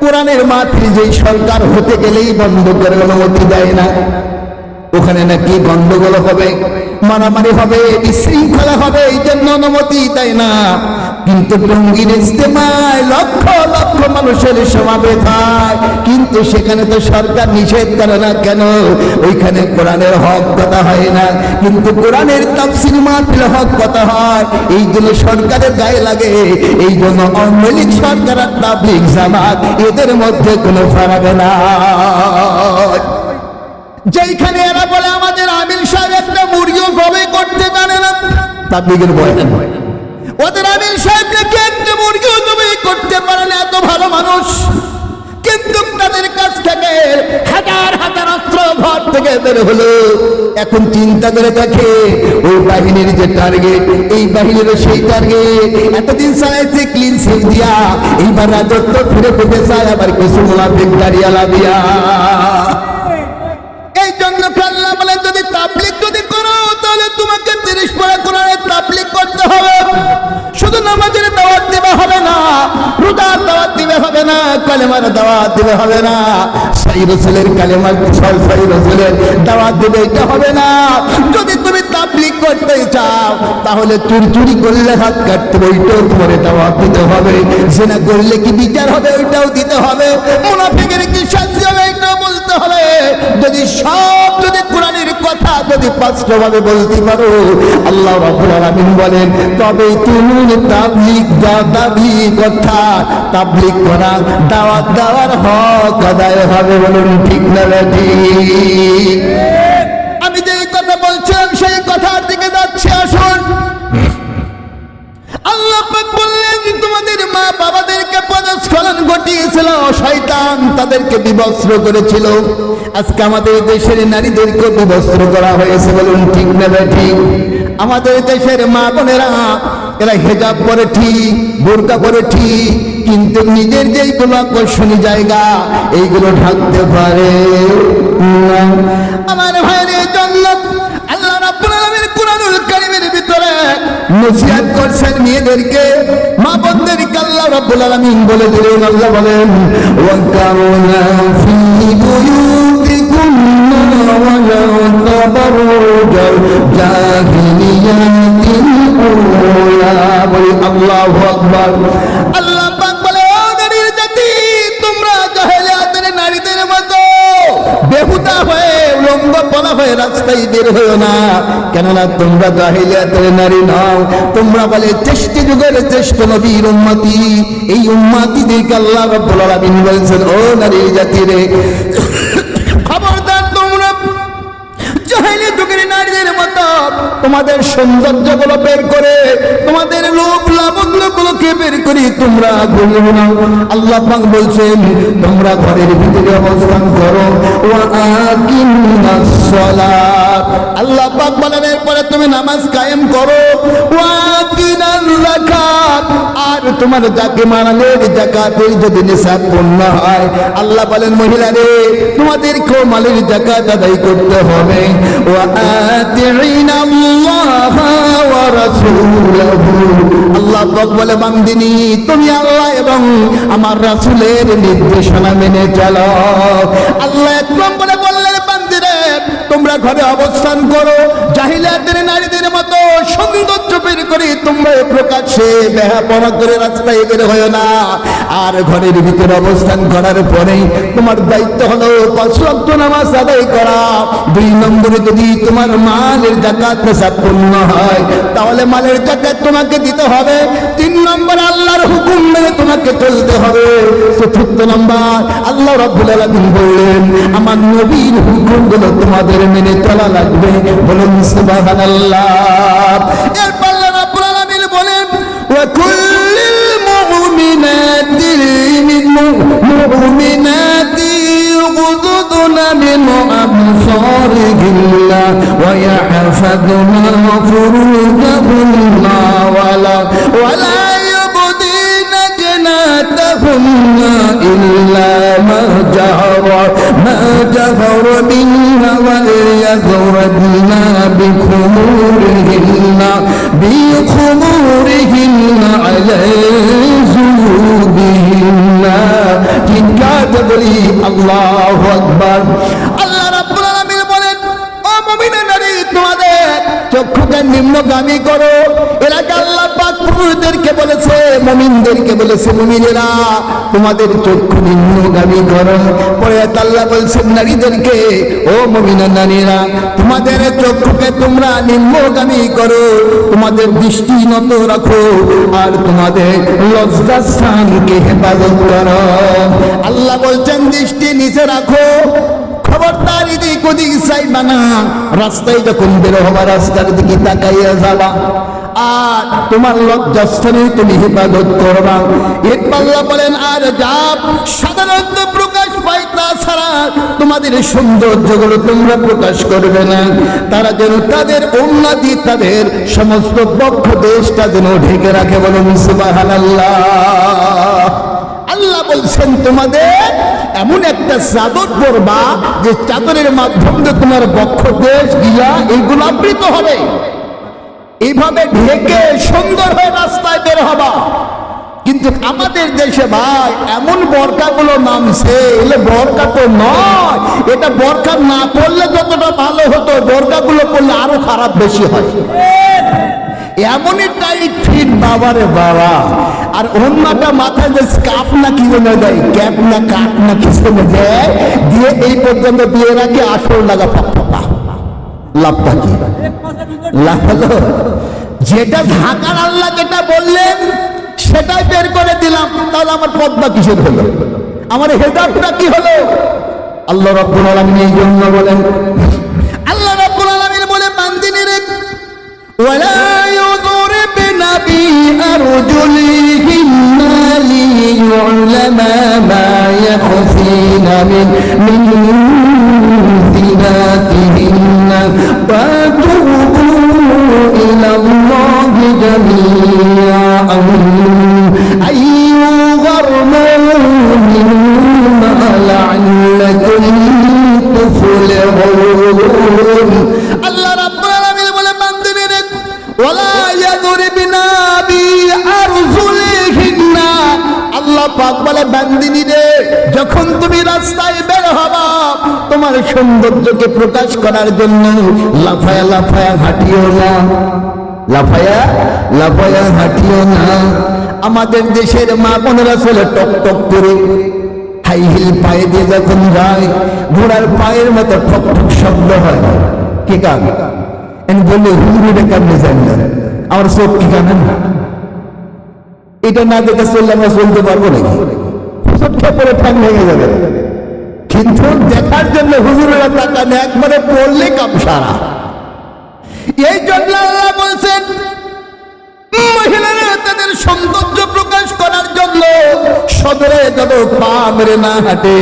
কোরআনের মাহফিল যেই সরকার হতে গেলেই বন্ধ করে অনুমতি দেয় না, ওখানে নাকি গন্ডগোল হবে, মারামারি হবে, বিশৃঙ্খলা হবে, এই জন্য অনুমতি দেয় না। কিন্তু টঙ্গীর ইজতেমায় লক্ষ লক্ষ মানুষের সমাবেশ হয়, কিন্তু সেখানে তো সরকার নিষেধ করে না কেন? ওইখানে কোরআনের হক কথা হয় না, কিন্তু কোরআনের তাফসীর মাহফিল হক কথা হয়। এই জন্য সরকারের গায়ে লাগে। এই জন্য আওয়ামী লীগ সরকার আর তাবলীগ জামাত এদের মধ্যে কোনো ফারাক না। যেখানে এরা বলে আমাদের আমির সাহেব একটা মুরগিও জবাই করতে জানে না, তাবলীগের বয়ান, ওদের আমির সাহেব নাকি একটা মুরগিও জবাই করতে পারে না, এত ভালো মানুষ, কিন্তু তাদের কাছ থেকে হাজার হাজার অস্ত্র ঘর থেকে বের হলো। এখন চিন্তা করে দেখে ওই বাহিনীর যে টার্গেট, এই বাহিনীর সেই টার্গেট এতদিন চালাইছে ক্লিন সিট দিয়া, এইবার রাজত্ব ফিরে পেতে চায় আবার কিছু মুনাফিক দাঁড়িয়ালা দিয়া। এই জন্য আল্লাহ বলে যদি তাবলীগ যদি করো তাহলে তোমাকে 30 পারা কোরআনের তাবলীগ করতে হবে। শুধু নামাজের দাওয়াত দিবে হবে না, রোজার দাওয়াত দিবে হবে না, কালেমার দাওয়াত দিবে হবে না, সহি রাসূলের কালেমার সহি রাসূলের দাওয়াত দিবে এটা হবে না। যদি তুমি তাবলীগ করতে চাও তাহলে চুরি করলে হাত কাটতে হবে, ওইটাও তোমার দাওয়াত দিতে হবে। জিনা করলে কি বিচার হবে, ওইটাও দিতে হবে। মুনাফিকের কি শাস্তি হবে, এটাও বলতে হবে। যদি সব যদি কোরআনের কথা যদি স্পষ্টভাবে বলতে পারো, আল্লাহ রাব্বুল আলামিন বলেন তবে তুমি তাবলীগ কথা তাবলীগ করা দাওয়াত দেওয়ার হক আদায় হবে। বলুন ঠিক না ঠিক? আমি যে কথা বলছিলাম সেই কথার দিকে যাচ্ছি, আসুন। আল্লাহ পাক বললেন তোমাদের মা বাবাদেরকে পদস্খলন ঘটিয়েছিল, শয়তান তাদেরকে বিবস্ত্র করেছিল। আজকে আমাদের দেশের নারীদেরকে বিবস্ত্র করা হয়েছে। বলুন ঠিক না ঠিক? আমাদের দেশের মা বোনেরা এরা হেজাব পরে ঠিক, বোরকা পরে ঠিক, কিন্তু নিজের যেইগুলো আকর্ষণীয় জায়গা এইগুলো ঢাকতে পারে না। আমার ভাইয়ের জন্য আল্লাহ রাব্বুল আলামিন কুরআনুল কারীমের ভিতরে নসিহত করছেন মেয়েদেরকে, মা বোনদেরকে। আল্লাহ রাব্বুল আলামিন বলে দিলেন, আল্লাহ বলেন ওয়া কাউনা ফি বুয়ুতিকুন্না ওয়া লা তাবাররুজাল জাহিলিয়াতিল উলা। বলি আল্লাহু আকবার। আল্লাহ পাক বলে ও নারীর জাতি, তোমরা জাহেলিয়াতের নারীদের মতো বেহুদা হয়ে উলঙ্গ পলা হয়ে রাস্তায় বের হয়েও না, কেননা তোমরা জাহেলিয়াতের নারী নও, তোমরা বলে শ্রেষ্ঠ যুগের শ্রেষ্ঠ নবীর উম্মতি। এই উম্মতিদেরকে আল্লাহ রাব্বুল আলামিন বলেছেন ও নারী জাতি রে, খবরদার তোমরা জাহেলিয়াত যুগের নারীদের মতো তোমাদের সৌন্দর্য গুলো বের করে, তোমাদের লোভ লাবণ্য গুলোকে বের করে তোমরা ঘুরিও না। আল্লাহ পাক বলছেন তোমরা ঘরের ভিতরে অবস্থান করো, ওয়া আকিমুস সালাত। আল্লাহ পাক বলেন এরপরে তুমি নামাজ কায়েম করো, ওয়া আতিনাল যাকাত। আর তোমার যাকে মারালের যাকাতের যদি নিসাব পূর্ণ হয়, আল্লাহ বলেন মহিলারে তোমাদেরকেও মালের যাকাত আদায় করতে হবে। ওয়া আতিনাল্লাহ ওয়া রাসূলহু। আল্লাহ পাক বলে বান্দিনী তুমি আল্লাহ এবং আমার রাসূলের নির্দেশনা মেনে চলো। আল্লাহ এক নম্বরে বললেন বান্দিরে তোমরা ঘরে অবস্থান করো, জাহিলিয়াতের নারীদের মতো সৌন্দর্য বের করে তোমরা প্রকাশ্যে বেহাপনা করে রাস্তায় বের হয়ো না। আর ঘরের ভিতরে অবস্থান করার পরে তোমার দায়িত্ব হলো 5 ওয়াক্ত নামাজ আদায় করা। 2 নম্বরে যদি তোমার মালের যাকাত নিসাব পূর্ণ হয় তাহলে মালের যাকাত তোমাকে দিতে হবে। 3 নম্বর আল্লাহর হুকুম মেনে তোমাকে চলতে হবে। 4 নম্বর আল্লাহ রাব্বুল আলামিন বললেন আমার নবীর হুকুমগুলো তোমাদের মেনে চলা লাগবে। বলুন সুবহানাল্লাহ। এরপর আল্লাহ রাব্বুল আলামিন বলেন ওয়া কুল্লিল মুমিনাতি يغضضن من أبصارهن ويحفظن فروجهن ولا يبدين زينتهن إلا ما جهر منها وليضربن بخمورهن على جيوبهن। ঠিক বলি আল্লাহু আকবার। আল্লাহ রাব্বুল আলামিন বলেন, ও মুমিনা নারী, তোমাদের চক্ষুকে নিম্নগামী করো। এর আগে আল্লাহ পাক পুরুষদেরকে বলেছে, মুমিনদেরকে বলেছে, মুমিনেরা তোমাদের চক্ষু নিম্নগামী করো। পরে আল্লাহ বলছেন নারীদেরকে, ও মুমিনা নারীরা তোমাদের চক্ষুকে তোমরা নিম্নগামী করো, তোমাদের দৃষ্টি নত রাখো, আর তোমাদের লজ্জাস্থানকে হেফাজত করো। আল্লাহ বলছেন দৃষ্টি নিচে রাখো, খবরদার এদিক ওদিক চাইবা না, রাস্তায় যখন বের হবা রাস্তার দিকে তাকাইয়া যাবা, আর তোমার লজ্জাস্থানে তুমি হেফাজত করবা। আল্লাহ বলেন, আর যা সাধারণত প্রকাশ পায় তাছাড়া তোমাদের সৌন্দর্যগুলো তোমরা প্রকাশ করবে না, তারা যেন তাদের উন্নতি, তাদের সমস্ত বক্ষ দেশটা যেন ঢেকে রাখে। বলুন সুবহানাল্লাহ। আল্লাহ বলছেন তোমাদের এমন একটা চাদর পরবা যে চাদরের মাধ্যমে তোমার বক্ষ দেশ গিলা এইগুলো আবৃত হবে, এইভাবে ঢেকে সুন্দর হয়ে রাস্তায় বের হবা। কিন্তু আমাদের দেশে ভাই এমন বোরকাগুলো নামছে, এগুলো বোরকা তো নয়। এটা বোরকা না পড়লে যতটা ভালো হতো, বোরকাগুলো পড়লে আরো খারাপ বেশি হয়। এমনই টাইট ফিট বাবারে বাবা। আর অন্যটা মাথায় যে স্কার্ফ না কি বলে দেয়, ক্যাপ না কাট না কিছু দেয়, দিয়ে এই পর্যন্ত দিয়ে রাখে, আসল লাগা পাপ্পা। লাভটা কি? লাভ হলো যেটা ঢাকার আল্লাহ যেটা বললেন সেটাই বের করে দিলাম, তাহলে আমার পদ্মা কিসের হলো, আমার হেদায়েতটা কি হলো? আল্লাহ রাব্বুল আলামিন এই জন্য বলেন, আল্লাহ রাব্বুল আলামিন বলে বান্দিনীরে ওয়ালা ইউযরিবনা বিআরজুলিহিন্না লিয়ু'লামা মা ইয়াখফিনা মিন জিনাতিহিন্না ওয়া তুবু ইলাল্লাহি জামিআন আইয়ুহাল-মু'মিনুনা লা'আল্লাকুম তুফলিহুন। আল্লাহ রাব্বুল আলামিন বলে বান্দিনীরে ওয়ালা ইয়াযরিবনা বিআরজুলিহিন্না, আল্লাহ পাক বলে বান্দিনীরে যখন তুমি রাস্তায় বের হবা তোমার সৌন্দর্যকে প্রকাশ করার জন্য লাফায়া লাফায়া হাঁটিও না, লাফায়া লাফায়া হাঁটিও না। আমাদের দেশের মা বোনেরা চলে টক টক করে হাই হিল পায়ে দিয়ে যখন যায়, ঘোড়ার পায়ের মতো ঠক ঠক শব্দ হয়। কি কান বললে হুজুরে কামনে যান না, আমার চোখ কি কানেন? এটা না দেখে চললে আমরা চলতে পারবো নাকি? হুজুর খেপরে ঠ্যাং ভেঙে যাবে। কিন্তু দেখার জন্য হুজুরেরা টাকা নেই, একবারে পড়লে কাম সারা। এই জন্য আল্লাহ বলছেন মহিলারা তাদের সৌন্দর্য প্রকাশ করার জন্য সদরে যত পা মেরে না হাঁটে।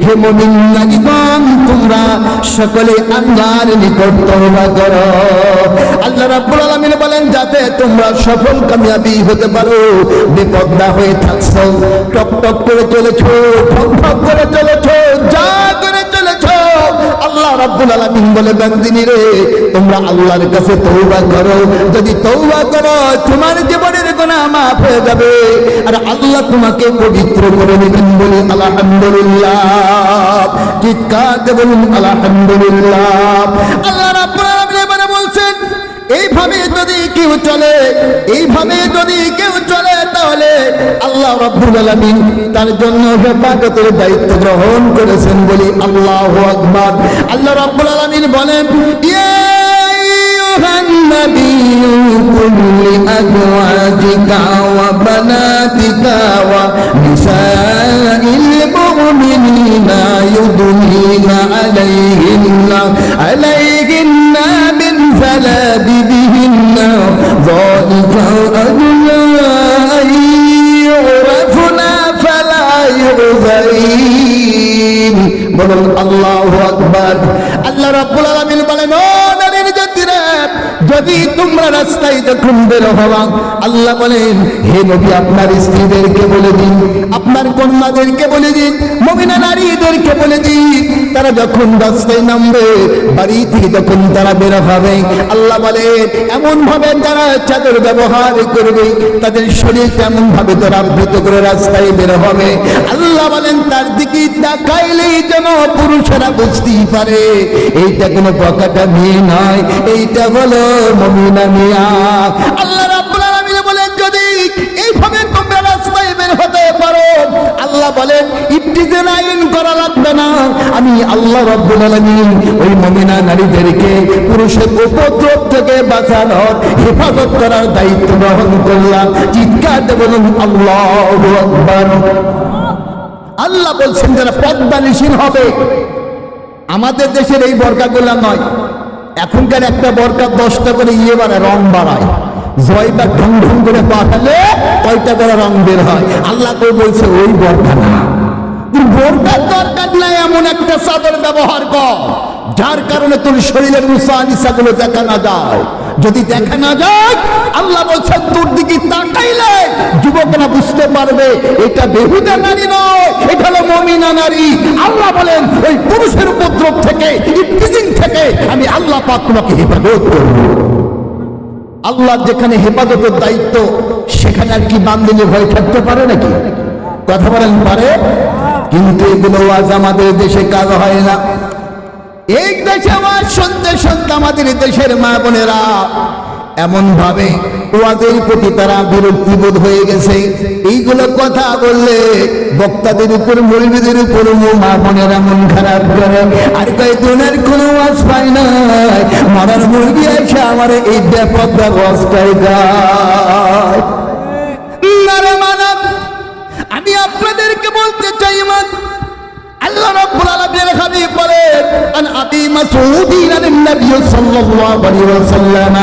হে মুমিন নারীগণ, তোমরা সকলে আল্লাহর নিকট তওবা করো। আল্লাহ রাব্বুল আলামিন বলেন যাতে তোমরা সফল কামিয়াবি হতে পারো, বেপর্দা হয়ে থাকছো, টক টক করে চলেছো, ঠক ঠক করে চলেছো, যা করে চলেছো, আল্লাহ রাব্বুল আলামিন বলে বান্দিনীরে তোমরা আল্লাহর কাছে তওবা করো। যদি তওবা করো তোমার জীবনের গুনাহ মাফ হয়ে যাবে, আর আল্লাহ তোমাকে পবিত্র করে নেবেন। বলি আলহামদুলিল্লাহ, চিৎকার দিয়ে বলুন আলহামদুলিল্লাহ। আল্লাহ রাব্বুল আলামিন এবারে বলছেন এইভাবে যদি কেউ চলে, এইভাবে যদি কেউ চলে, তাহলে আল্লাহ রাব্বুল আলামিন তার জন্য হেফাজতের দায়িত্ব গ্রহণ করেছেন। বলি আল্লাহু আকবার। আল্লাহ রাব্বুল আলামিন বলেন ইয়া আইয়ুহান নাবিয়্যু কুল লিআজওয়াজিকা ওয়া বানাতিকা ওয়া নিসাইল মুমিনিনা ইউদনিনা আলাইহিন্না মিন জালাবিবিহিন্না যালিকা আদনা আন ইউরাফনা ফালা ইউযাইন। বলুন আল্লাহু আকবার। আল্লাহ রাব্বুল আলামিন বলেন ও নারীর জাতিরা, যদি তোমরা রাস্তায় যখন বের হওয়া, আল্লাহ বলেন হে নবী আপনার স্ত্রীদেরকে বলে দিন, আপনার কন্যাদেরকে বলে দিন, মুমিনা নারীদেরকে বলে দিন, তারা যখন রাস্তায় নামবে, বাড়ি থেকে যখন তারা বের হবে, আল্লাহ বলেন এমন ভাবে তারা চাদর ব্যবহার করবে, তাদের শরীর তেমন ভাবে তারা আবৃত করে রাস্তায় বের হবে। আল্লাহ বলেন তার দিকে তাকাইলেই যেন পুরুষেরা বুঝতেই পারে এইটা কোনো পকাটা মেয়ে নয়, এইটা হলো মুমিনা মিয়া। আল্লাহ রাব্বুল আলামিন বলেন যদি এইভাবে তোমরা রাস্তায় বের হতে পারো, আল্লাহ বলেন ইবতিজাল আইন করা লাগবে না, আমি আল্লাহ রাব্বুল আলামিন ওই মুমিনা নারীদেরকে পুরুষের উপদ্রব থেকে বাঁচানোর হেফাজত করার দায়িত্ব গ্রহণ করলাম। চিৎকার দিয়ে বলুন আল্লাহু আকবার। আল্লাহ বলছেন যারা পর্দানিশীল হবে, আমাদের দেশের এই বরকাগুলা নয়, এখনকার একটা বরকা 10টা করে বাড়ায়, রং বাড়ায়, জয়টা ঢং ঢং করে পাঠালে কয়টা করে রং বের হয়। আল্লাহ তো বলছে ওই বরকা না, বোরকার দরকার নাই, এমন একটা চাদর ব্যবহার কর যার কারণে তোর শরীরের মুসানিসাগুলো দেখা না যায়। যদি দেখা না যায়, আল্লাহ বলছেন তোর দিকে তাকাইলে যুবকরা বুঝতে পারবে এটা বেহুদা নারী নয়, এটা হলো মুমিনা নারী। আল্লাহ বলেন ওই পুরুষের উপদ্রব থেকে, ইবতিজিং থেকে আমি আল্লাহ পাক তোমাকে হেফাজত করব। আল্লাহ যেখানে হেফাজতের দায়িত্ব, সেখানে আর কি বান্দিলে ভয় থাকতে পারে নাকি? কথা বলেন পারে? কিন্তু এগুলো আজ আমাদের দেশে কাজ হয় না। এই দেশে আওয়াজ শুনতে শুনতে আমাদের দেশের মা বোনেরা এমন ভাবে ওয়াজের প্রতি তারা বিরক্তিবোধ হয়ে গেছে। এইগুলো কথা বললে বক্তাদের উপর, মৌলবীদের উপর মা বোনেরা মন খারাপ করে, আর কয় দুনের কোনো ওয়াজ পায় না, মরার মুরগি এসে আমার এই বেপরদা ওয়াজটাই গায়। আমি আপনাদেরকে বলতে চাই, আল্লাহ রাব্বুল আলামিনের হাবিব বলেন আন আবি মাসউদিন আন নবী সাল্লাল্লাহু আলাইহি ওয়াসাল্লাম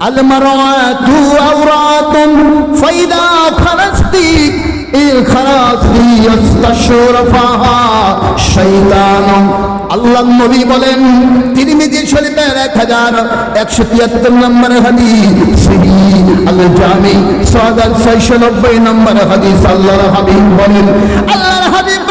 আল মারআতু আওরাতুন ফাইদা খারাজতি খারাজতি ইস্তাশরাফাহা শাইতান। আল্লাহ নবী বলেন তিরমিজি শরীফের 1173 নম্বর হাদিস, সহিহ আল জামি 6690 নম্বর হাদিস, আল্লাহর হাবিব বলেন, আল্লাহর হাবিব